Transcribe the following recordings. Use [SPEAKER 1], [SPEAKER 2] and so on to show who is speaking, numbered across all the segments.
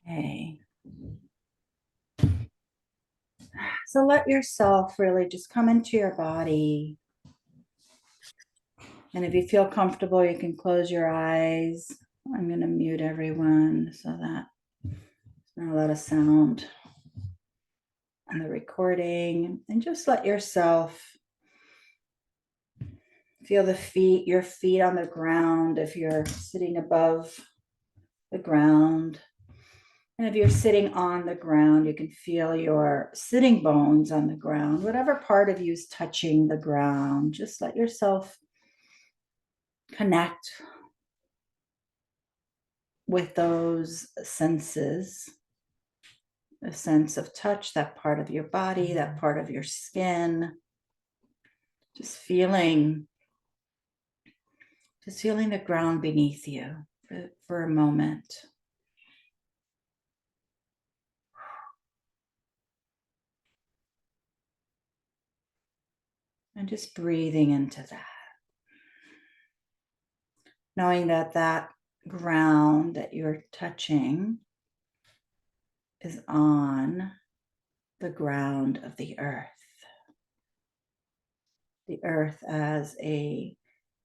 [SPEAKER 1] Okay. So let yourself really just come into your body. And if you feel comfortable, you can close your eyes. I'm going to mute everyone so that there's not a lot of sound on the recording. And just let yourself feel your feet on the ground if you're sitting above the ground. And if you're sitting on the ground, you can feel your sitting bones on the ground. Whatever part of you is touching the ground, just let yourself connect with those senses, the sense of touch, that part of your body, that part of your skin, just feeling the ground beneath you for a moment. And just breathing into that. Knowing that that ground that you're touching is on the ground of the earth. The earth as a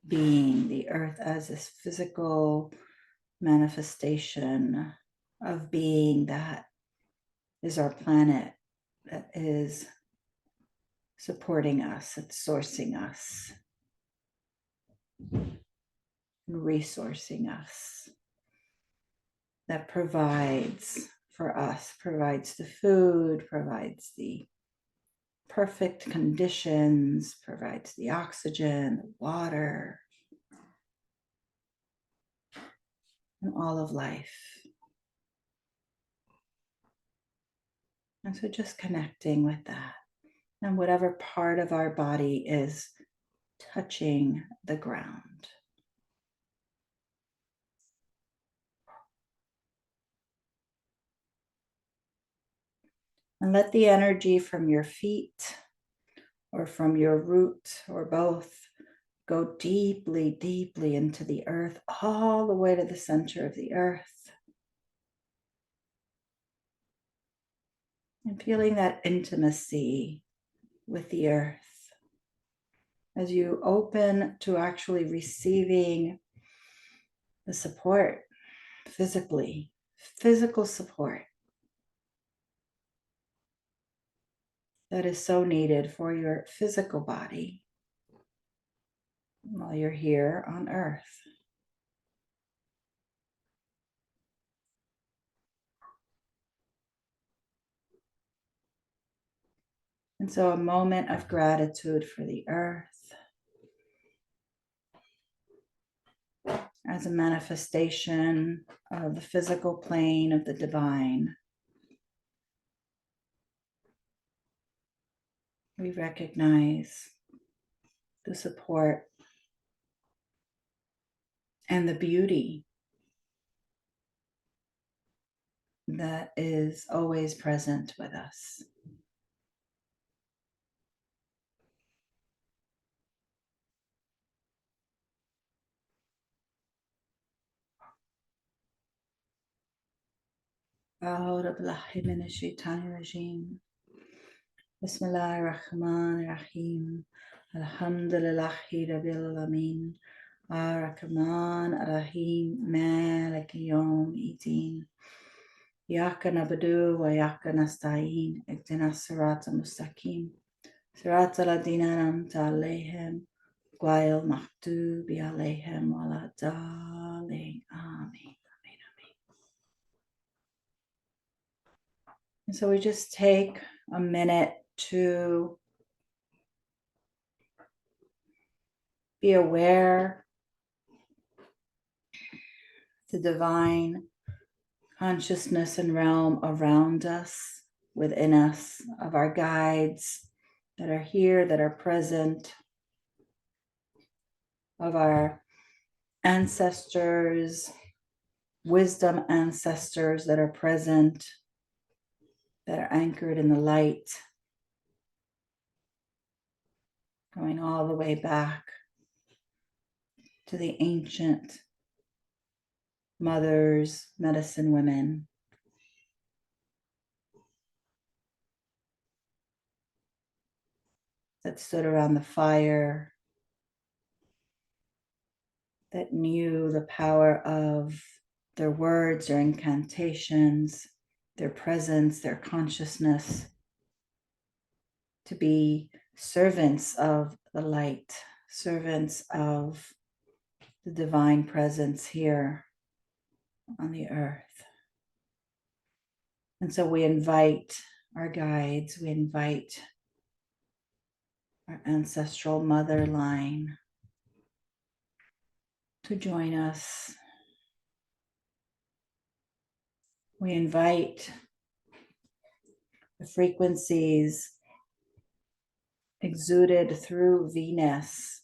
[SPEAKER 1] being, the earth as this physical manifestation of being that is our planet, that is supporting us, it's sourcing us, and resourcing us, that provides for us, provides the food, provides the perfect conditions, provides the oxygen, the water, and all of life. And so just connecting with that. And whatever part of our body is touching the ground. And let the energy from your feet or from your root or both go deeply, deeply into the earth, all the way to the center of the earth. And feeling that intimacy with the earth as you open to actually receiving the support physically, physical support that is so needed for your physical body while you're here on earth. And so a moment of gratitude for the earth as a manifestation of the physical plane of the divine. We recognize the support and the beauty that is always present with us. Bismillahirrahmanirrahim. Alhamdulillahi Rabbil Alamin. Ar-Rahman Ar-Rahim. Maliki Yawm Idin. Iyyaka na'budu wa iyyaka nasta'in. Ihdinas siratal mustaqim. Siratal ladzina an'amta 'alaihim ghayril maghdubi 'alaihim waladdallin. Amen. And so we just take a minute to be aware of the divine consciousness and realm around us, within us, of our guides that are here, that are present, of our ancestors, wisdom ancestors that are present, that are anchored in the light, going all the way back to the ancient mothers, medicine women, that stood around the fire, that knew the power of their words, their incantations, their presence, their consciousness, to be servants of the light, servants of the divine presence here on the earth. And so we invite our guides, we invite our ancestral mother line to join us. We invite the frequencies exuded through Venus,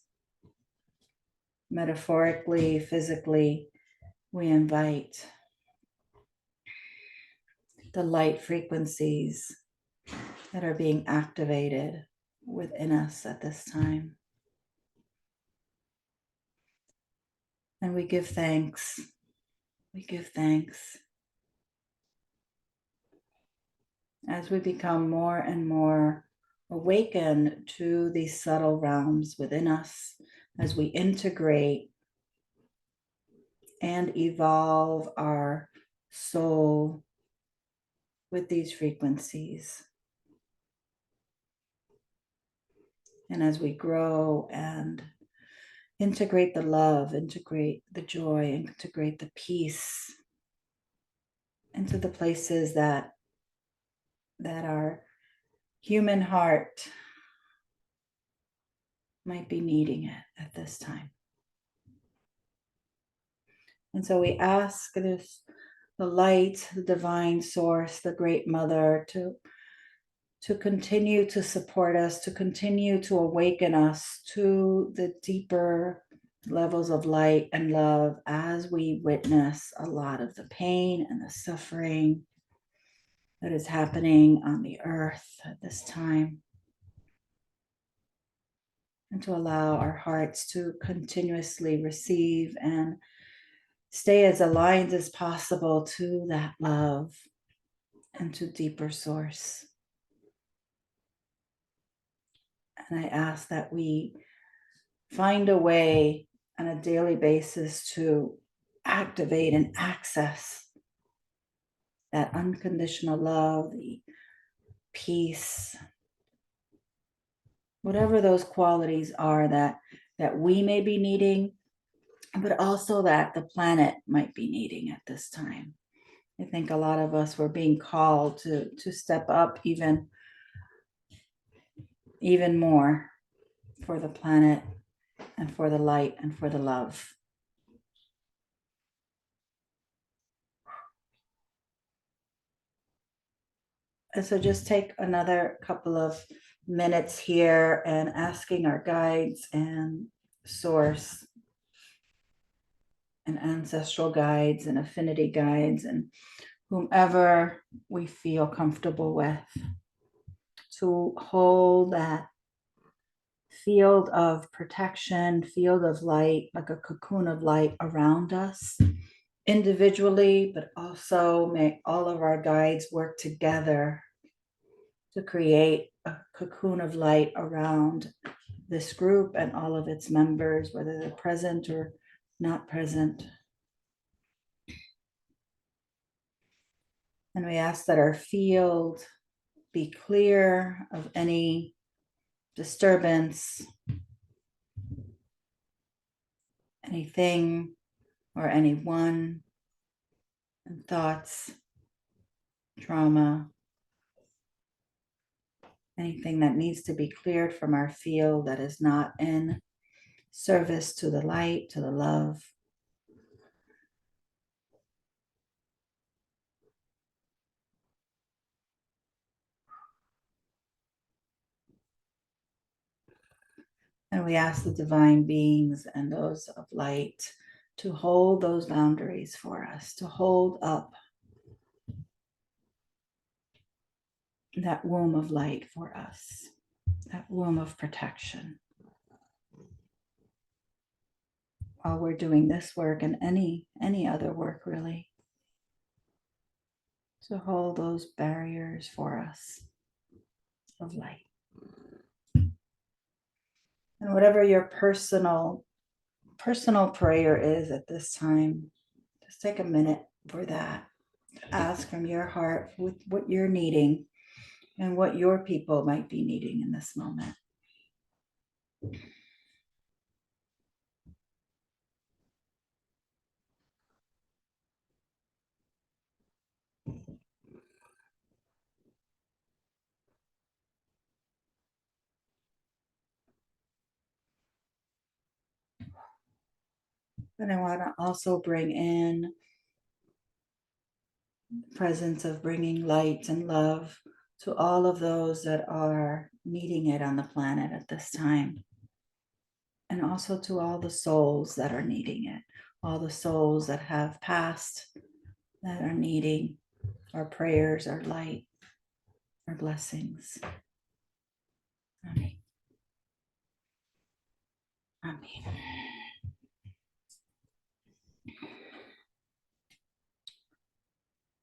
[SPEAKER 1] metaphorically, physically. We invite the light frequencies that are being activated within us at this time. And we give thanks. We give thanks as we become more and more awakened to these subtle realms within us, as we integrate and evolve our soul with these frequencies. And as we grow and integrate the love, integrate the joy, integrate the peace into the places that our human heart might be needing it at this time. And so we ask this, the light, the divine source, the great mother, to continue to support us, to continue to awaken us to the deeper levels of light and love as we witness a lot of the pain and the suffering that is happening on the earth at this time. And to allow our hearts to continuously receive and stay as aligned as possible to that love and to deeper source. And I ask that we find a way on a daily basis to activate and access that unconditional love, the peace, whatever those qualities are that we may be needing, but also that the planet might be needing at this time. I think a lot of us were being called to step up even more for the planet and for the light and for the love. And so just take another couple of minutes here and asking our guides and source and ancestral guides and affinity guides and whomever we feel comfortable with to hold that field of protection, field of light, like a cocoon of light around us individually, but also may all of our guides work together to create a cocoon of light around this group and all of its members, whether they're present or not present. And we ask that our field be clear of any disturbance, anything or anyone, and thoughts, trauma, anything that needs to be cleared from our field that is not in service to the light, to the love. And we ask the divine beings and those of light to hold those boundaries for us, to hold up that womb of light for us, that womb of protection. While we're doing this work and any other work really, to hold those barriers for us of light. And whatever your personal prayer is at this time, just take a minute for that. Ask from your heart with what you're needing and what your people might be needing in this moment. And I want to also bring in presence of bringing light and love to all of those that are needing it on the planet at this time. And also to all the souls that are needing it, all the souls that have passed that are needing our prayers, our light, our blessings. Amen. Amen.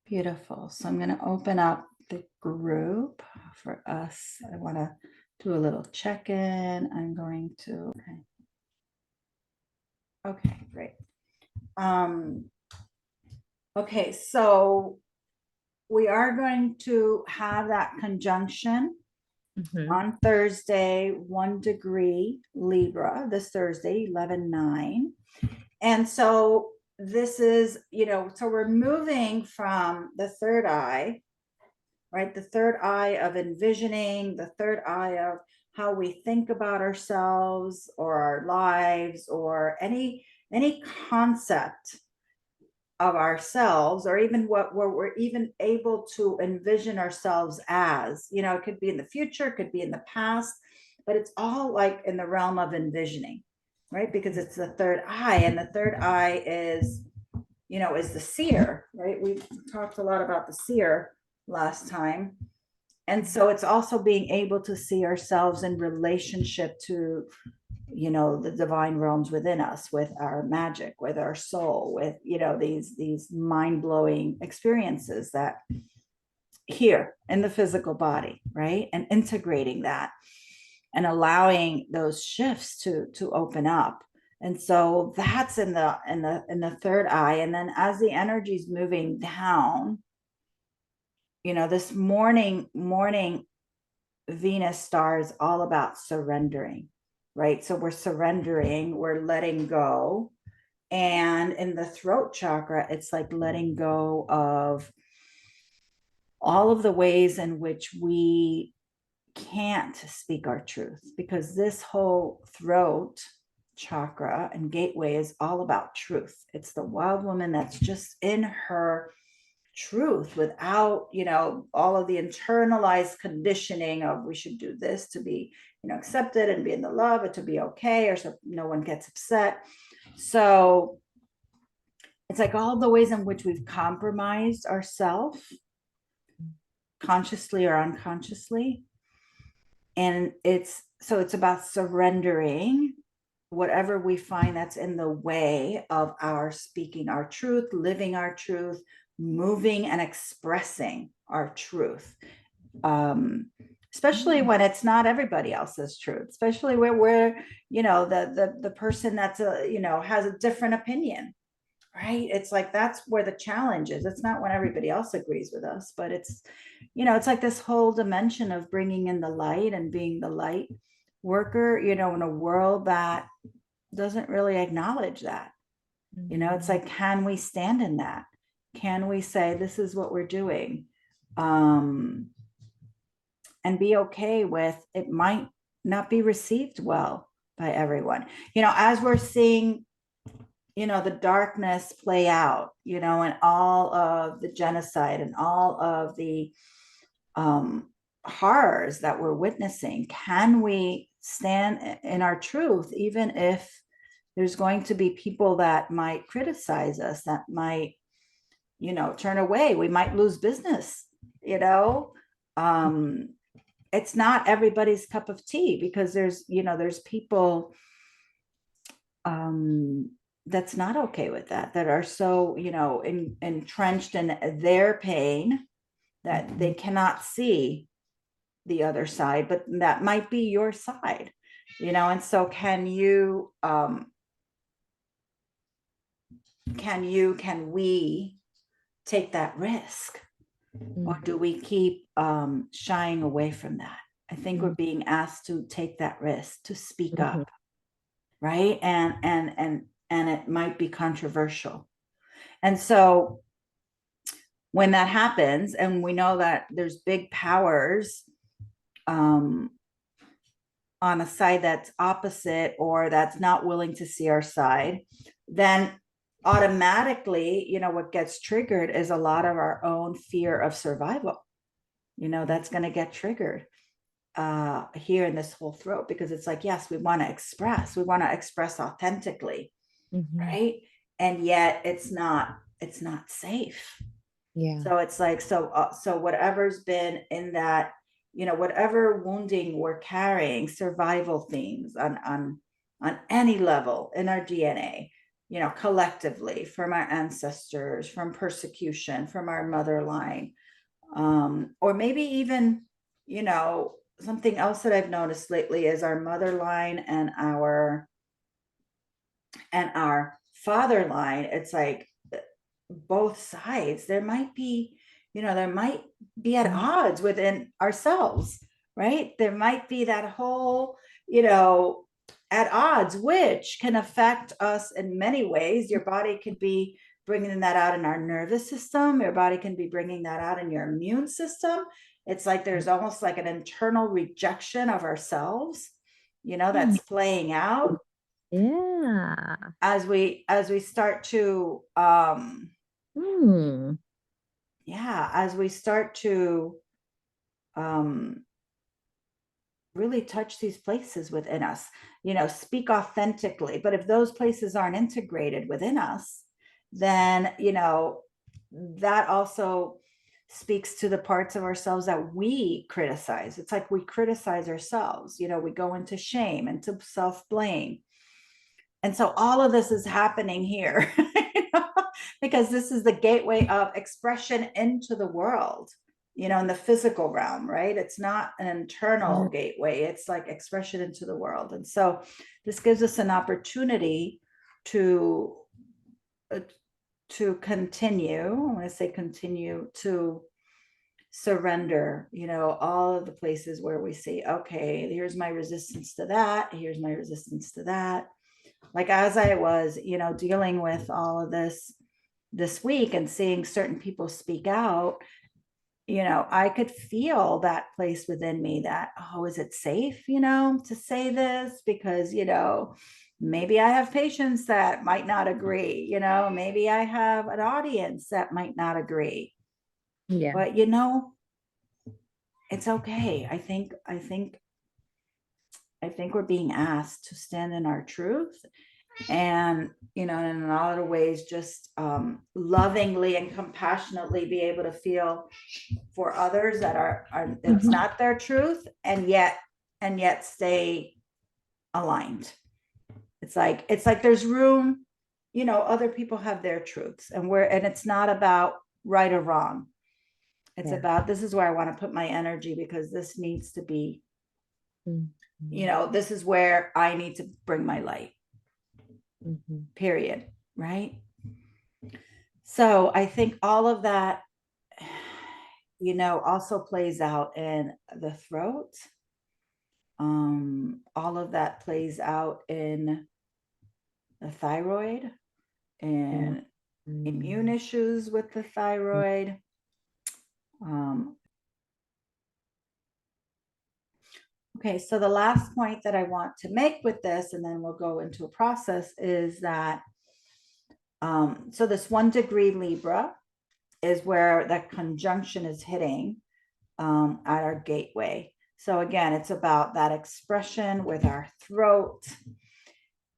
[SPEAKER 1] Beautiful. So I'm going to open up the group for us. I want to do a little check-in. I'm going to, okay, great. Okay, so we are going to have that conjunction on Thursday, 1 degree Libra, this Thursday, 11/9. And so this is, so we're moving from the third eye, right? The third eye of envisioning, the third eye of how we think about ourselves or our lives or any concept of ourselves, or even what we're even able to envision ourselves as. It could be in the future, it could be in the past, but it's all like in the realm of envisioning, right? Because it's the third eye, and the third eye is the seer, right? We talked a lot about the seer last time. And so it's also being able to see ourselves in relationship to the divine realms within us, with our magic, with our soul, with these mind-blowing experiences that here in the physical body, right? And integrating that and allowing those shifts to open up. And so that's in the third eye. And then as the energy is moving down, this morning Venus star is all about surrendering, right? So we're surrendering, we're letting go. And in the throat chakra, it's like letting go of all of the ways in which we can't speak our truth, because this whole throat chakra and gateway is all about truth. It's the wild woman that's just in her truth without all of the internalized conditioning of we should do this to be accepted and be in the love, or to be okay, or so no one gets upset. So it's like all the ways in which we've compromised ourselves, consciously or unconsciously. And it's about surrendering whatever we find that's in the way of our speaking our truth, living our truth, moving and expressing our truth, especially when it's not everybody else's truth, especially where we're the person that's has a different opinion, right? It's like that's where the challenge is. It's not when everybody else agrees with us, but it's it's like this whole dimension of bringing in the light and being the light worker in a world that doesn't really acknowledge that. It's like, can we stand in that? Can we say this is what we're doing, and be okay with it might not be received well by everyone, as we're seeing the darkness play out, and all of the genocide and all of the horrors that we're witnessing. Can we stand in our truth, even if there's going to be people that might criticize us, that might turn away, we might lose business, it's not everybody's cup of tea, because there's people that's not okay with that are so entrenched in their pain that they cannot see the other side, but that might be your side. And so can we take that risk, or
[SPEAKER 2] Mm.
[SPEAKER 1] do we keep shying away from that? I think we're
[SPEAKER 2] Mm.
[SPEAKER 1] being asked to take that risk, to speak
[SPEAKER 2] Mhm.
[SPEAKER 1] up, right? And it might be controversial. And so when that happens, and we know that there's big powers um, on a side that's opposite or that's not willing to see our side, then automatically, what gets triggered is a lot of our own fear of survival. That's going to get triggered here in this whole throat, because it's like, yes, we want to express authentically,
[SPEAKER 2] Mhm.
[SPEAKER 1] right? And yet it's not safe.
[SPEAKER 2] Yeah.
[SPEAKER 1] So it's like, so whatever's been in that, whatever wounding we're carrying, survival themes on any level in our DNA, collectively, from our ancestors, from persecution, from our mother line, or maybe even, something else that I've noticed lately is our mother line and our father line. It's like both sides, there might be at
[SPEAKER 2] Mm.
[SPEAKER 1] odds within ourselves, right? There might be that whole, you know at odds, which can affect us in many ways. Your body could be bringing that out in our nervous system. Your body can be bringing that out in your immune system. It's like there's almost like an internal rejection of ourselves,
[SPEAKER 2] Mm.
[SPEAKER 1] that's playing out
[SPEAKER 2] Yeah.
[SPEAKER 1] as we start to
[SPEAKER 2] Mm.
[SPEAKER 1] yeah, as we start to um, really touch these places within us, speak authentically. But if those places aren't integrated within us, then, that also speaks to the parts of ourselves that we criticize. It's like we criticize ourselves, we go into shame, into self blame. And so all of this is happening here, because this is the gateway of expression into the world, in the physical realm, right? It's not an internal
[SPEAKER 2] Mm.
[SPEAKER 1] gateway, it's like expression into the world. And so this gives us an opportunity to uh, continue. I want to say continue to surrender, all of the places where we see, okay, here's my resistance to that, here's my resistance to that. Like, as I was, dealing with all of this week and seeing certain people speak out, I could feel that place within me that, oh, is it safe, to say this? Because, maybe I have patients that might not agree, maybe I have an audience that might not agree.
[SPEAKER 2] Yeah.
[SPEAKER 1] But, it's okay. I think we're being asked to stand in our truth, and in a lot of ways, just lovingly and compassionately be able to feel for others that are it's
[SPEAKER 2] Mhm.
[SPEAKER 1] not their truth, and yet stay aligned. It's like there's room. Other people have their truths, and it's not about right or wrong. It's
[SPEAKER 2] Yeah.
[SPEAKER 1] about, this is where I want to put my energy, because this needs to be,
[SPEAKER 2] Mhm.
[SPEAKER 1] this is where I need to bring my light,
[SPEAKER 2] Mhm.
[SPEAKER 1] period, right? So I think all of that, also plays out in the throat. All of that plays out in the thyroid
[SPEAKER 2] Yeah.
[SPEAKER 1] and immune
[SPEAKER 2] Mm.
[SPEAKER 1] issues with the thyroid. Um, okay, so the last point that I want to make with this, and then we'll go into a process, is that so this 1 degree Libra is where that conjunction is hitting at our gateway. So again, it's about that expression with our throat,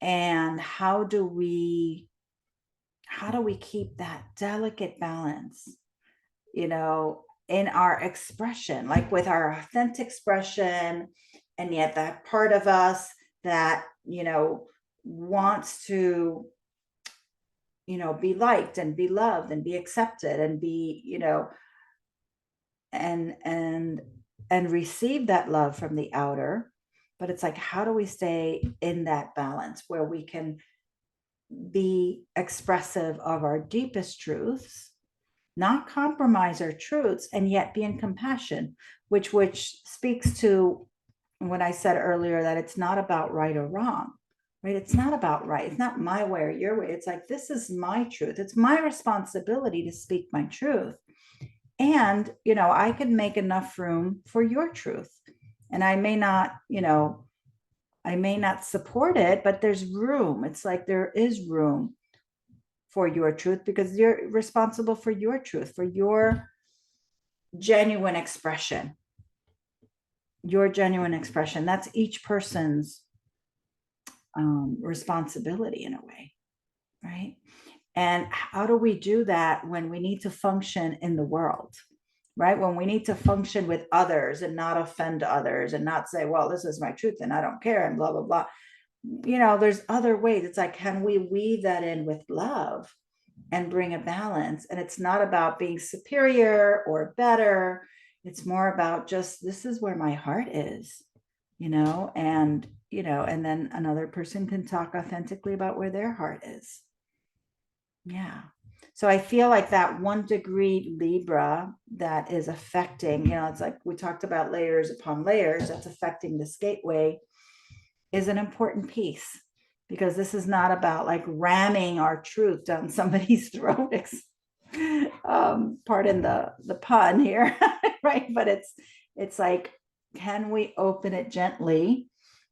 [SPEAKER 1] and how do we keep that delicate balance, in our expression, like with our authentic expression, and yet that part of us that wants to be liked and be loved and be accepted and be and receive that love from the outer, But it's like, how do we stay in that balance where we can be expressive of our deepest truths, not compromise our truths, and yet be in compassion, which speaks to what I said earlier, that it's not about right or wrong, right? It's not about right. It's not my way or your way. It's like, this is my truth. It's my responsibility to speak my truth. And, I can make enough room for your truth. And I may not, I may not support it, but there's room. It's like there is room for your truth because you're responsible for your truth, for your genuine expression. Your genuine expression. That's each person's responsibility in a way, right? And how do we do that when we need to function in the world, right? When we need to function with others and not offend others and not say, well, this is my truth and I don't care and blah, blah, blah. There's other ways. It's like, can we weave that in with love and bring a balance? And it's not about being superior or better. It's more about just, this is where my heart is, and then another person can talk authentically about where their heart is. Yeah. So I feel like that 1 degree Libra that is affecting, it's like we talked about layers upon layers, that's affecting this gateway, is an important piece, because this is not about like ramming our truth down somebody's throat. Pardon the pun here, right? But it's like, can we open it gently?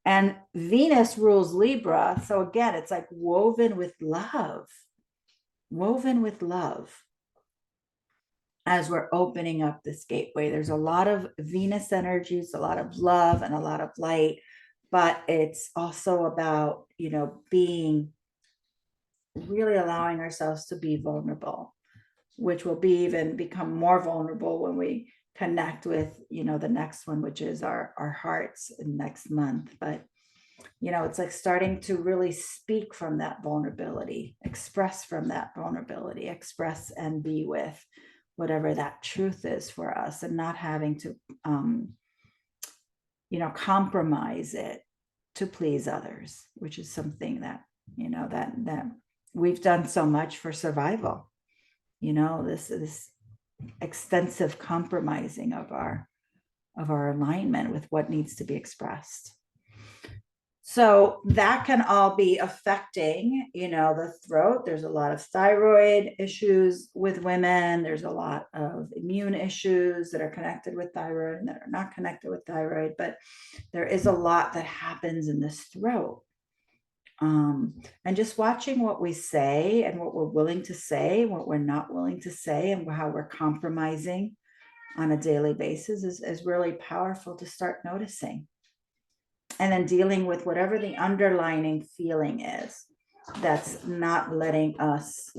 [SPEAKER 1] And Venus rules Libra. So again, it's like woven with love as we're opening up this gateway. There's a lot of Venus energies, a lot of love and a lot of light, but it's also about, being really allowing ourselves to be vulnerable, which will become more vulnerable when we connect with, the next one, which is our hearts in next month. But it's like starting to really speak from that vulnerability, express from that vulnerability, express and be with whatever that truth is for us, and not having to, compromise it to please others, which is something that, that we've done so much for survival. This extensive compromising of our alignment with what needs to be expressed. So that can all be affecting, the throat. There's a lot of thyroid issues with women. There's a lot of immune issues that are connected with thyroid and that are not connected with thyroid, but there is a lot that happens in this throat. And just watching what we say and what we're willing to say, what we're not willing to say, and how we're compromising on a daily basis is really powerful to start noticing. And then dealing with whatever the underlying feeling is that's not letting us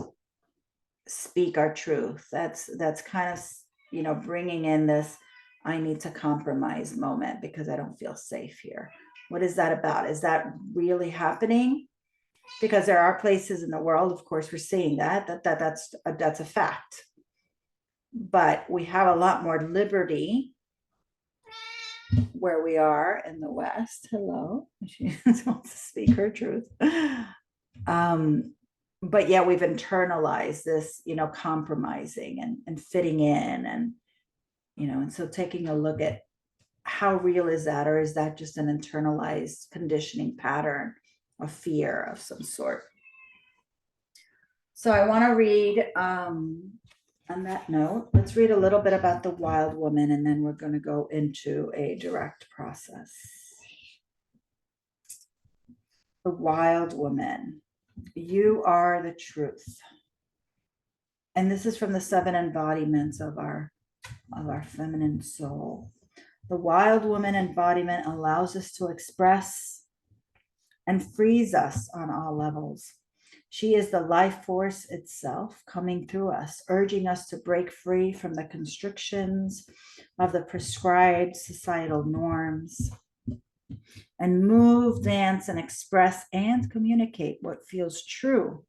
[SPEAKER 1] speak our truth. That's kind of, bringing in this, I need to compromise moment because I don't feel safe here. What is that about? Is that really happening? Because there are places in the world, of course, we're seeing that's a fact. But we have a lot more liberty where we are in the West. Hello, she wants to speak her truth. But yeah, we've internalized this, compromising and fitting in, and and so taking a look at how real is that, or is that just an internalized conditioning pattern of fear of some sort? So I want to read, on that note, let's read a little bit about the wild woman, and then we're going to go into a direct process. The wild woman, you are the truth. And this is from the 7 embodiments of our feminine soul. The wild woman embodiment allows us to express and frees us on all levels. She is the life force itself coming through us, urging us to break free from the constrictions of the prescribed societal norms and move, dance, and express and communicate what feels true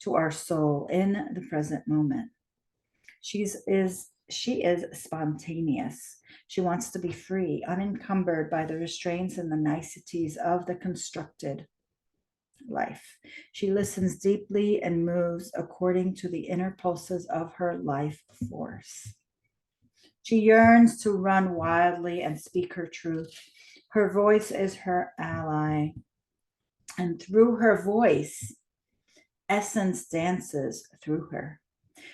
[SPEAKER 1] to our soul in the present moment. She is she is spontaneous. She wants to be free, unencumbered by the restraints and the niceties of the constructed life. She listens deeply and moves according to the inner pulses of her life force. She yearns to run wildly and speak her truth. Her voice is her ally. And through her voice, essence dances through her.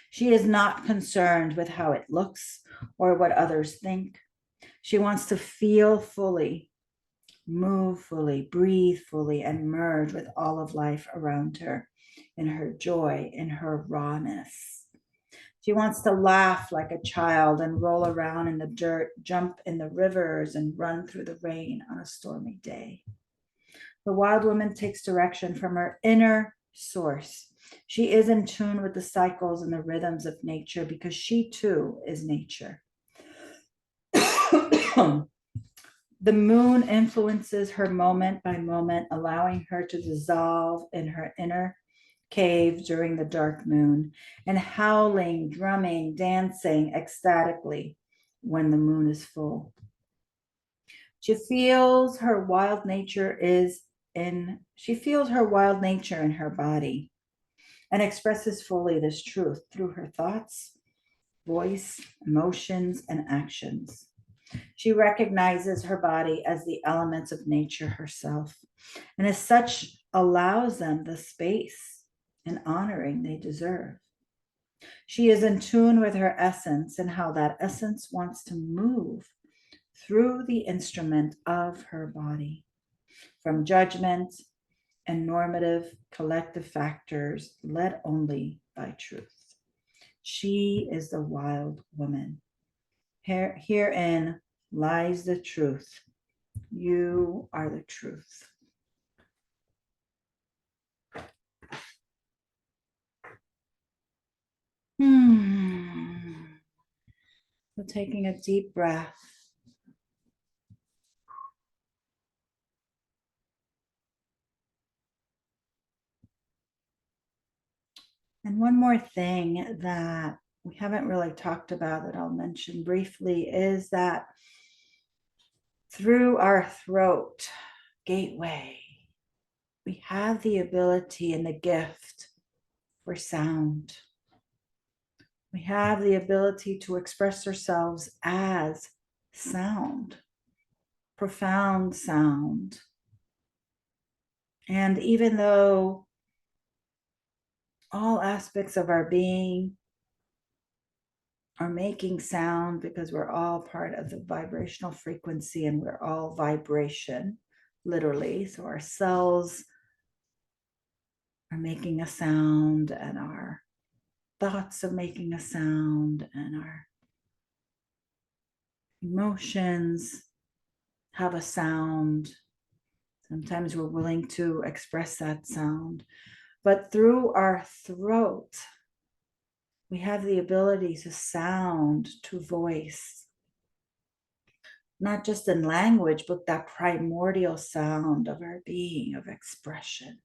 [SPEAKER 1] She is not concerned with how it looks or what others think. She wants to feel fully, move fully, breathe fully, and merge with all of life around her in her joy, in her rawness. She wants to laugh like a child and roll around in the dirt, jump in the rivers, and run through the rain on a stormy day. The wild woman takes direction from her inner source. She is in tune with the cycles and the rhythms of nature because she too is nature. The moon influences her moment by moment, allowing her to dissolve in her inner cave during the dark moon, and howling, drumming, dancing ecstatically when the moon is full. She feels her wild nature in her body and expresses fully this truth through her thoughts, voice, emotions, and actions. She recognizes her body as the elements of nature herself, and as such allows them the space and honoring they deserve. She is in tune with her essence and how that essence wants to move through the instrument of her body, from judgment and normative collective factors led only by truth. She is the wild woman. Herein lies the truth. You are the truth. So taking a deep breath. And one more thing that we haven't really talked about that I'll mention briefly is that through our throat gateway, we have the ability and the gift for sound. We have the ability to express ourselves as sound, profound sound. And even though all aspects of our being are making sound, because we're all part of the vibrational frequency and we're all vibration, literally. So our cells are making a sound, and our thoughts are making a sound, and our emotions have a sound. Sometimes we're willing to express that sound. But through our throat, we have the ability to sound, to voice, not just in language, but that primordial sound of our being, of expression.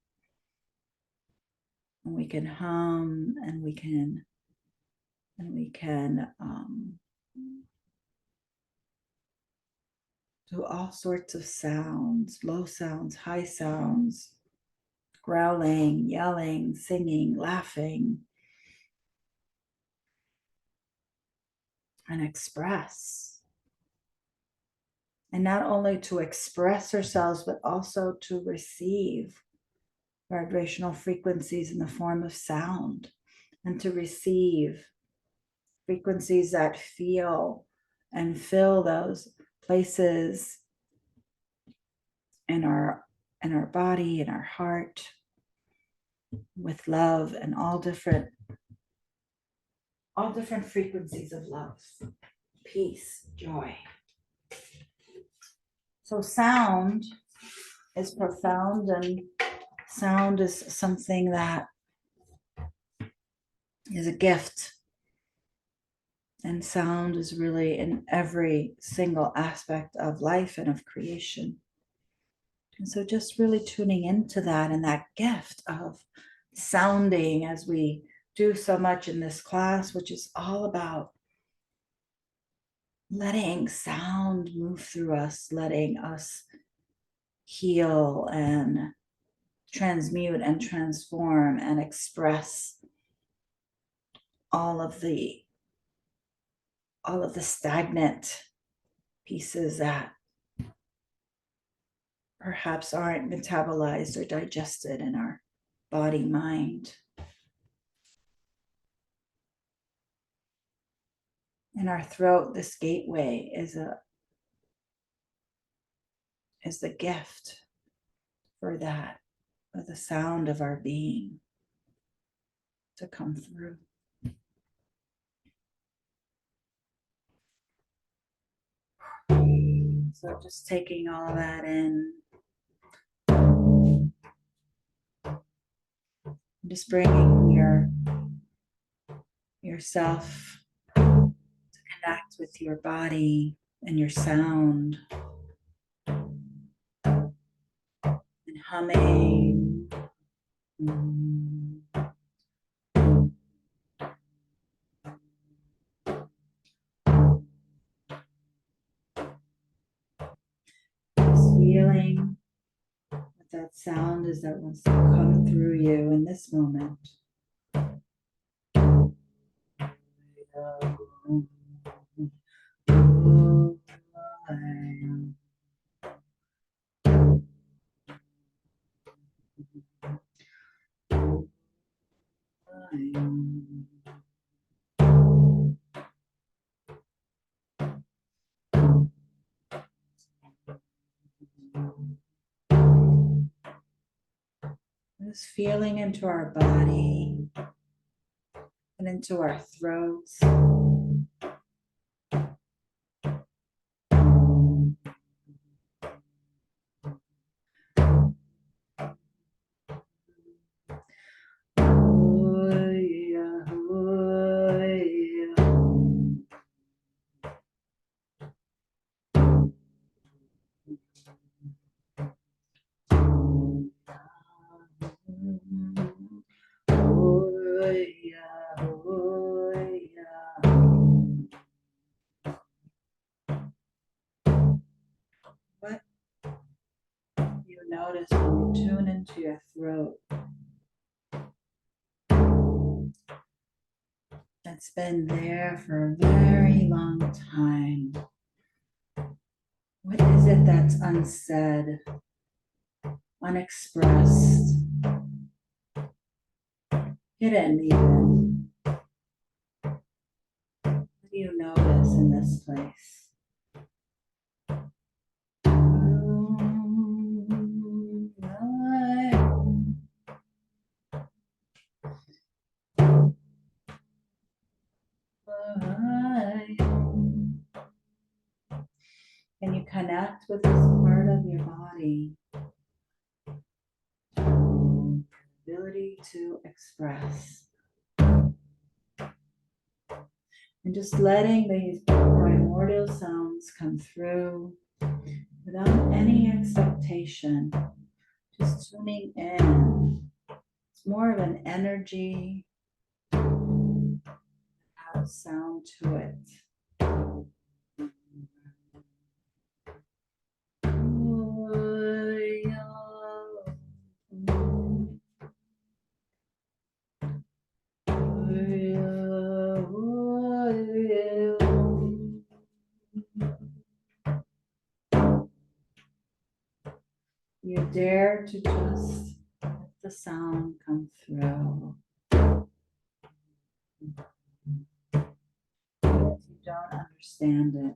[SPEAKER 1] And we can hum, and we can do all sorts of sounds, low sounds, high sounds, growling, yelling, singing, laughing, and express. And not only to express ourselves, but also to receive vibrational frequencies in the form of sound, and to receive frequencies that feel and fill those places in our body, in our heart, with love, and all different frequencies of love, peace, joy. So sound is profound, and sound is something that is a gift. And sound is really in every single aspect of life and of creation. And so just really tuning into that, and that gift of sounding, as we do so much in this class, which is all about letting sound move through us, letting us heal and transmute and transform and express all of the stagnant pieces that perhaps aren't metabolized or digested in our body mind. In our throat, this gateway is the gift for that, for the sound of our being to come through. So just taking all that in, just bringing yourself to connect with your body and your sound, and humming. Just feeling what that sound is that wants to come through you in this moment. Just feeling into our body and into our throats. What you notice when you tune into your throat, that's been there for a very long time. What is it that's unsaid, unexpressed, hidden even? What do you notice in this place? Can you connect with this part of your body? Ability to express. And just letting these primordial sounds come through without any expectation. Just tuning in. It's more of an energy, have sound to it. You dare to just let the sound come through. If you don't understand it,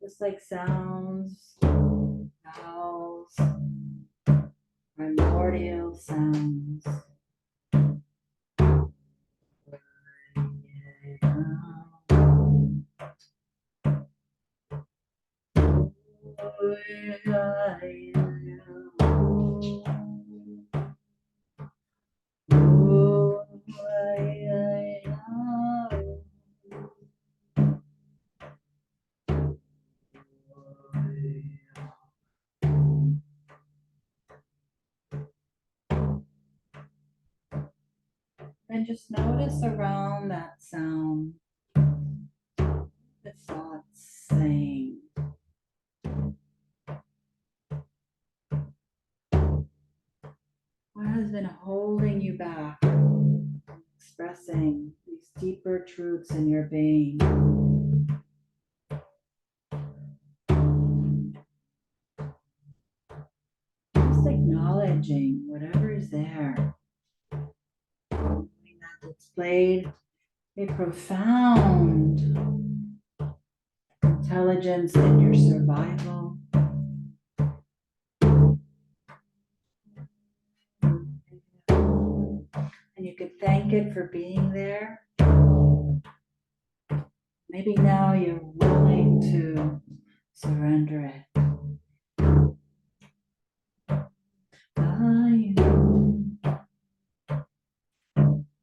[SPEAKER 1] just like sounds, vowels, primordial sounds. And just notice around that sound the thoughts saying. What has been holding you back? Expressing these deeper truths in your being. Just acknowledging whatever is there. Knowing that it's played a profound intelligence in your survival. And you could thank it for being there. Maybe now you're willing to surrender it.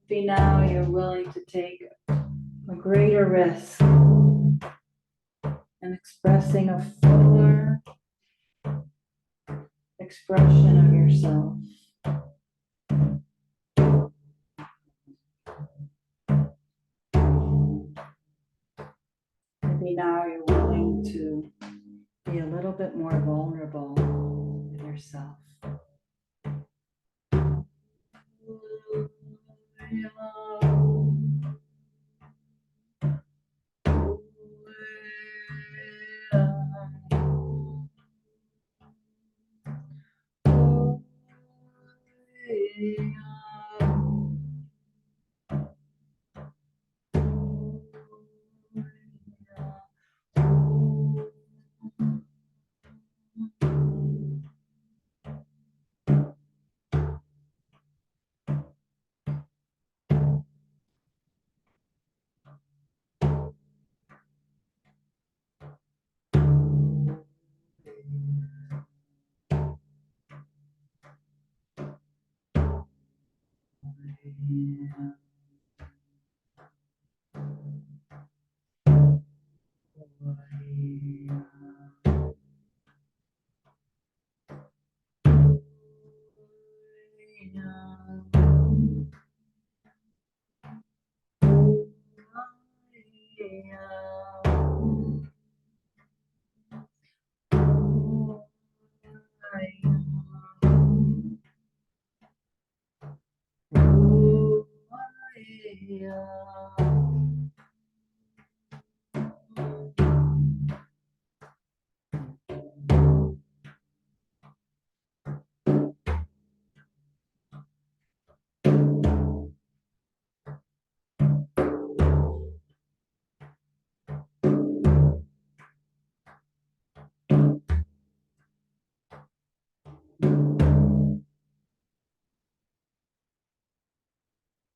[SPEAKER 1] Maybe now you're willing to take a greater risk in expressing a fuller expression of yourself. Maybe now you're willing to be a little bit more vulnerable with yourself.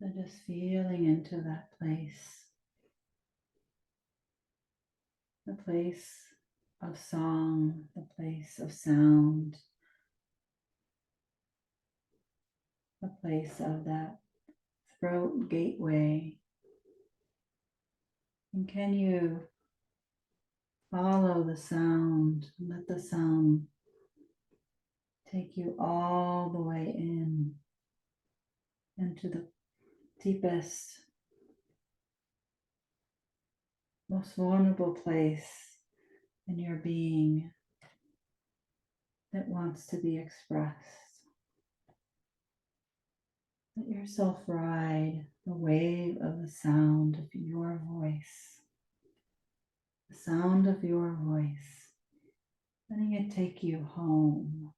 [SPEAKER 1] So just feeling into that place, the place of song, the place of sound, the place of that throat gateway. And can you follow the sound, let the sound take you all the way in, into the deepest, most vulnerable place in your being that wants to be expressed. Let yourself ride the wave of the sound of your voice, the sound of your voice, letting it take you home.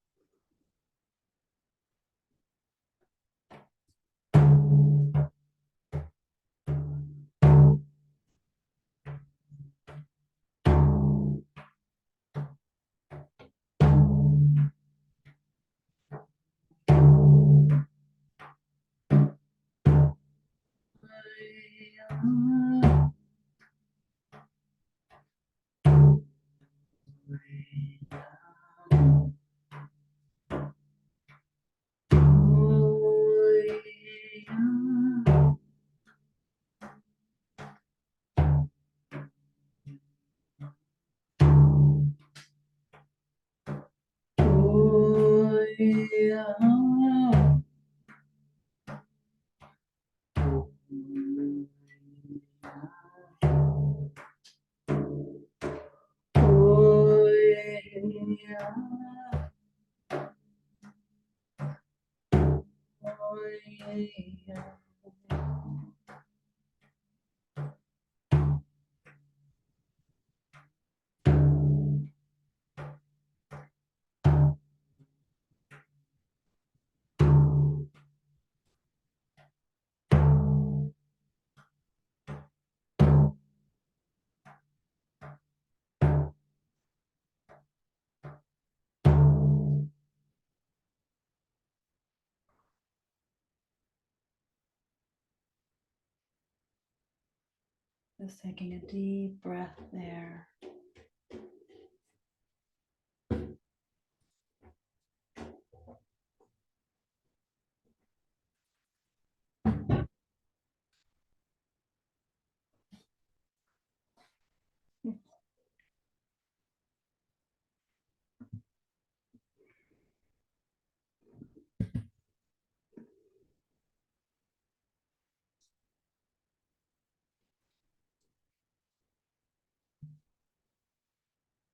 [SPEAKER 1] Just taking a deep breath there.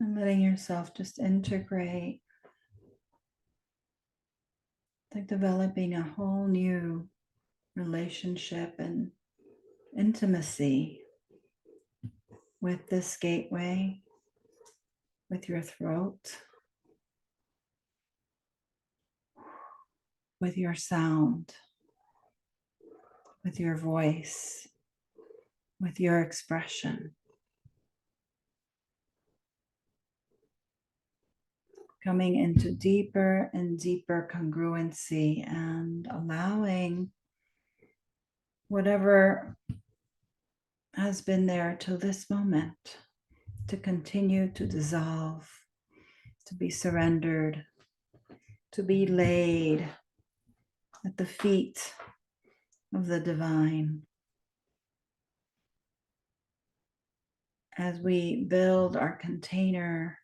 [SPEAKER 1] And letting yourself just integrate, like developing a whole new relationship and intimacy with this gateway, with your throat, with your sound, with your voice, with your expression. Coming into deeper and deeper congruency and allowing whatever has been there till this moment to continue to dissolve, to be surrendered, to be laid at the feet of the divine. As we build our container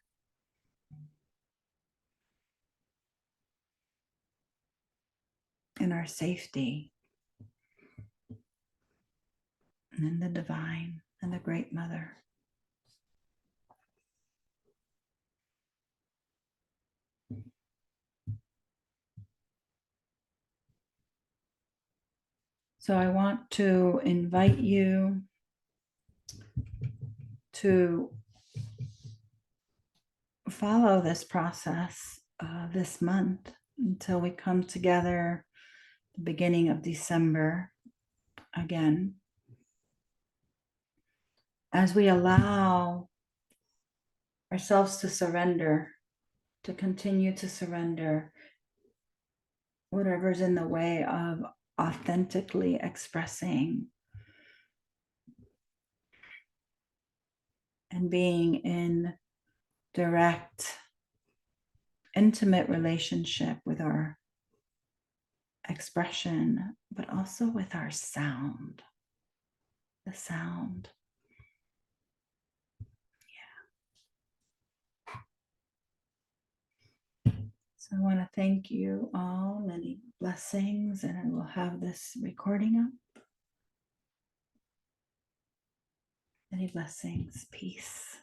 [SPEAKER 1] in our safety and in the divine and the Great Mother. So I want to invite you to follow this process this month until we come together the beginning of December again, as we allow ourselves to surrender, to continue to surrender whatever's in the way of authentically expressing and being in direct, intimate relationship with our expression, but also with our sound, the sound. So I want to thank you all, many blessings, and I will have this recording up. Many blessings, peace.